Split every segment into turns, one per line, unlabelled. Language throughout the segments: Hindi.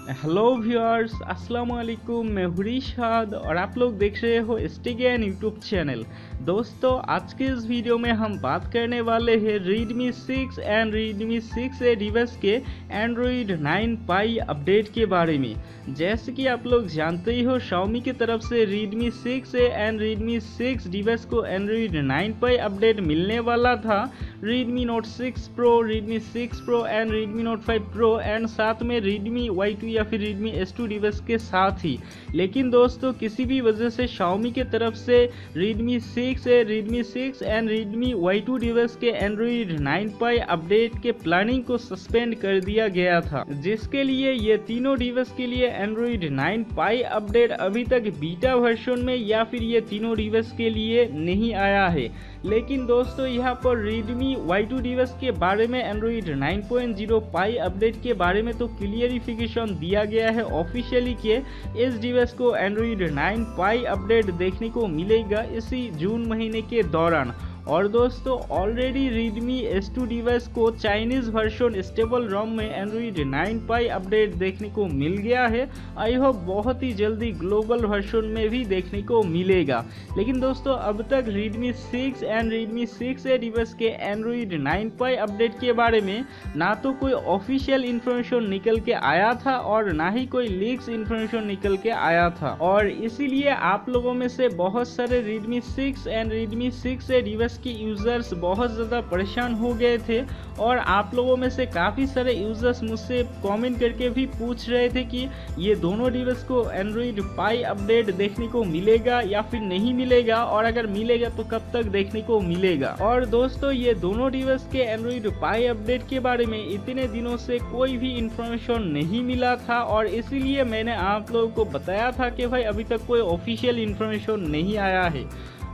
हेलो व्यूअर्स, अस्सलाम वालेकुम। मैं हूं रिशाद और आप लोग देख रहे हो स्टेगन यूट्यूब चैनल। दोस्तों, आज के इस वीडियो में हम बात करने वाले हैं Redmi 6 and Redmi 6A device के Android 9 Pie अपडेट के बारे में। जैसे कि आप लोग जानते ही हो, Xiaomi की तरफ से Redmi 6A and Redmi 6 device को Android 9 Pie अपडेट मिलने वाला था। Redmi Note 6 Pro, Redmi 6 Pro and Redmi Note 5 Pro and साथ में Redmi Y2 या फिर Redmi S2 डिवाइस के साथ ही। लेकिन दोस्तों, किसी भी वजह से Xiaomi की तरफ से Redmi 6A, Redmi 6 and Redmi Y2 device के Android 9 Pie अपडेट के प्लानिंग को सस्पेंड कर दिया गया था, जिसके लिए ये तीनों डिवाइस के लिए Android 9 Pie अपडेट अभी तक बीटा वर्जन में या फिर ये तीनों डिवाइस के लिए नहीं आया है। लेकिन दोस्तों, यहाँ पर Redmi Y2 डिवाइस के बारे में Android 9.0 Pie अपडेट के बारे में तो क्लियरिफिकेशन दिया गया है ऑफिशियली कि इस डिवाइस को Android 9 Pie अपडेट देखने को मिलेगा इसी जून महीने के दौरान। और दोस्तों, ऑलरेडी Redmi S2 डिवाइस को चाइनीज वर्जन स्टेबल रोम में Android 9 Pie अपडेट देखने को मिल गया है। आई होप बहुत ही जल्दी ग्लोबल वर्जन में भी देखने को मिलेगा। लेकिन दोस्तों, अब तक Redmi 6 and Redmi 6A device के Android 9 Pie अपडेट के बारे में ना तो कोई ऑफिशियल इंफॉर्मेशन निकल के आया था और ना ही कोई लीक्स इंफॉर्मेशन निकल के आया था। और इसीलिए आप लोगों में से बहुत सारे Redmi 6 and Redmi 6A device के यूजर्स बहुत ज़्यादा परेशान हो गए थे। और आप लोगों में से काफ़ी सारे यूजर्स मुझसे कमेंट करके भी पूछ रहे थे कि ये दोनों डिवाइस को Android Pie अपडेट देखने को मिलेगा या फिर नहीं मिलेगा, और अगर मिलेगा तो कब तक देखने को मिलेगा। और दोस्तों, ये दोनों डिवाइस के Android Pie अपडेट के बारे में इतने दिनों से कोई भी इंफॉर्मेशन नहीं मिला था, और इसीलिए मैंने आप लोगों को बताया था कि भाई अभी तक कोई ऑफिशियल इंफॉर्मेशन नहीं आया है।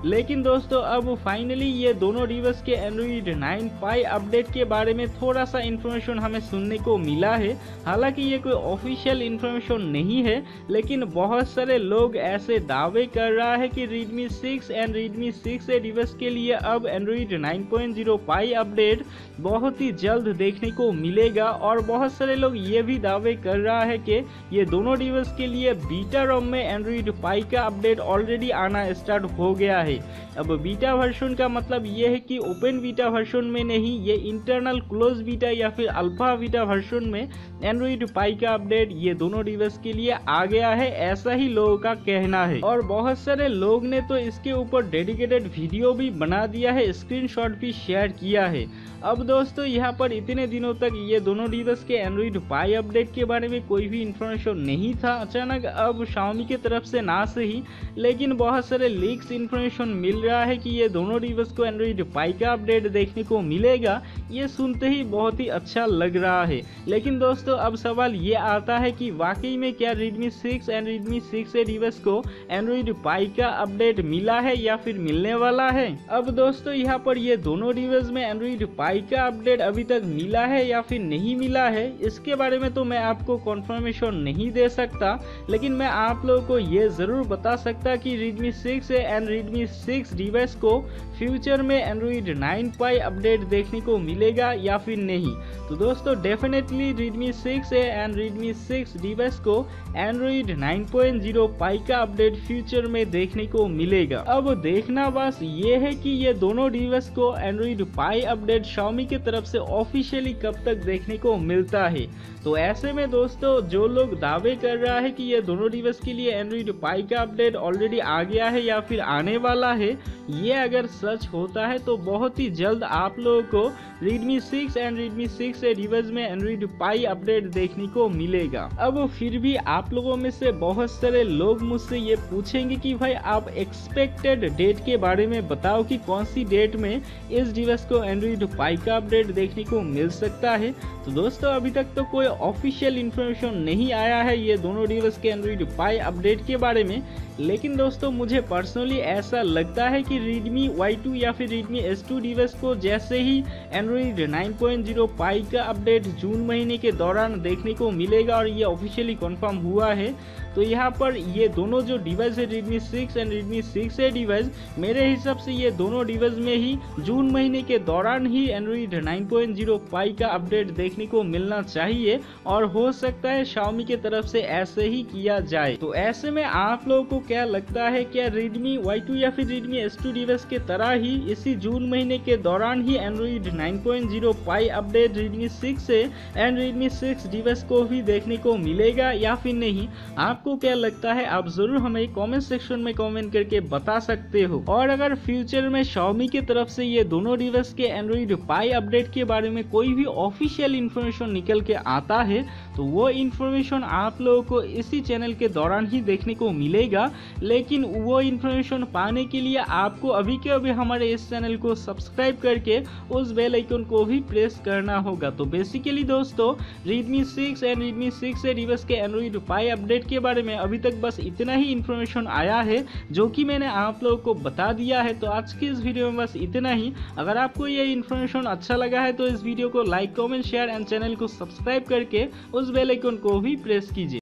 लेकिन दोस्तों, अब फाइनली ये दोनों डिवाइस के Android 9 Pie अपडेट के बारे में थोड़ा सा इंफॉर्मेशन हमें सुनने को मिला है। हालांकि ये कोई ऑफिशियल इंफॉर्मेशन नहीं है, लेकिन बहुत सारे लोग ऐसे दावे कर रहा है कि Redmi 6 and Redmi 6A device के लिए अब Android 9.0 Pie अपडेट बहुत ही जल्द देखने को मिलेगा। और बहुत सारे लोग ये भी दावे कर रहा है कि ये दोनों डिवाइस के लिए बीटा रोम में Android Pie का अपडेट ऑलरेडी आना स्टार्ट हो गया है। अब बीटा वर्जन का मतलब ये है कि ओपन बीटा वर्जन में नहीं, ये इंटरनल क्लोज बीटा या फिर अल्फा बीटा वर्जन में Android Pie का अपडेट ये दोनों डिवाइस के लिए आ गया है, ऐसा ही लोगों का कहना है। और बहुत सारे लोग ने तो इसके ऊपर डेडिकेटेड वीडियो भी बना दिया है, स्क्रीनशॉट भी शेयर किया है। अब दोस्तों, यहाँ पर इतने दिनों तक ये दोनों डिवाइस के Android Pie अपडेट के बारे में कोई भी इंफॉर्मेशन नहीं था। अचानक अब Xiaomi की तरफ से ना सही, लेकिन बहुत सारे लीक्स इंफॉर्मेशन मिल रहा है कि ये दोनों डिवाइस को Android Pie का अपडेट देखने को मिलेगा। ये सुनते ही बहुत ही अच्छा लग रहा है। लेकिन दोस्तों, अब सवाल ये आता है कि वाकई में क्या Redmi 6 and Redmi 6A device को Android Pie का अपडेट मिला है या फिर मिलने वाला है। अब दोस्तों, यहाँ पर ये दोनों डिवाइस में Android Pie का अपडेट अभी तक मिला है या फिर नहीं मिला है, इसके बारे में तो मैं आपको कंफर्मेशन नहीं दे सकता। लेकिन मैं आप लोगों को ये जरूर बता सकता कि Redmi 6 एंड Redmi 6 डिवाइस को फ्यूचर में Android 9 Pie अपडेट देखने को मिलेगा या फिर नहीं। तो दोस्तों, definitely Redmi 6A and Redmi 6 device को Android 9.0 Pie का अपडेट फ्यूचर में देखने को मिलेगा। अब देखना बस ये है कि ये दोनों डिवाइस को Android Pie अपडेट Xiaomi की तरफ से ऑफिशियली कब तक देखने को मिलता है। तो ऐसे में दोस्तों, जो लोग दावे कर रहा है कि ये दोनों डिवाइस के लिए Android Pie का अपडेट ऑलरेडी आ गया है या फिर आने वाला है, ये अगर सच होता है तो बहुत ही जल्द आप लोगों को Redmi 6 and Redmi 6A device में Android Pie अपडेट देखने को मिलेगा। अब फिर भी आप लोगों में से बहुत सारे लोग मुझसे ये पूछेंगे कि भाई आप एक्सपेक्टेड डेट के बारे में बताओ कि कौन सी डेट में इस डिवाइस को Android Pie का अपडेट देखने को मिल सकता है। तो दोस्तों, अभी तक तो कोई ऑफिशियल इंफॉर्मेशन नहीं आया है ये दोनों डिवाइस के Android Pie अपडेट के बारे में। लेकिन दोस्तों, मुझे पर्सनली ऐसा लगता है कि Redmi Y2 या फिर Redmi S2 डिवाइस को जैसे ही Android 9.0 Pie का अपडेट जून महीने के दौरान देखने को मिलेगा और ये ऑफिशियली कंफर्म हुआ है, तो यहाँ पर ये दोनों जो डिवाइस है Redmi 6 and Redmi 6A device, मेरे हिसाब से ये दोनों डिवाइस में ही जून महीने के दौरान ही Android 9.0 Pie का अपडेट देखने को मिलना चाहिए। और हो सकता है Xiaomi की तरफ से ऐसे ही किया जाए। तो ऐसे में आप लोगों को क्या लगता है, क्या Redmi Y2 या फिर Redmi S2 डिवाइस के तरह ही इसी जून महीने के दौरान ही Android 9.0 पाई अपडेट Redmi 6 से एंड Redmi 6 डिवाइस को भी देखने को मिलेगा या फिर नहीं? आपको क्या लगता है, आप जरूर हमें कमेंट सेक्शन में कमेंट करके बता सकते हो। और अगर फ्यूचर में Xiaomi की तरफ से ये दोनों डिवाइस के Android पाई अपडेट के बारे में कोई भी ऑफिशियल इंफॉर्मेशन निकल के आता है तो वो इंफॉर्मेशन आप लोगों को इसी चैनल के दौरान ही देखने को मिलेगा। लेकिन वो इंफॉर्मेशन पाने के लिए आपको अभी के अभी हमारे इस चैनल को सब्सक्राइब करके उस बेल आइकन को भी प्रेस करना होगा। तो बेसिकली दोस्तों, Redmi 6 एंड Redmi 6 से डिवाइस के Android पाई अपडेट के बारे में अभी तक बस इतना ही इंफॉर्मेशन आया है जो कि मैंने आप लोगों को बता दिया है। तो आज की इस वीडियो में बस इतना ही। अगर आपको ये इंफॉर्मेशन अच्छा लगा है तो इस वीडियो को like, comment, share and channel को सब्सक्राइब करके उस बेल आइकन को भी प्रेस कीजिए।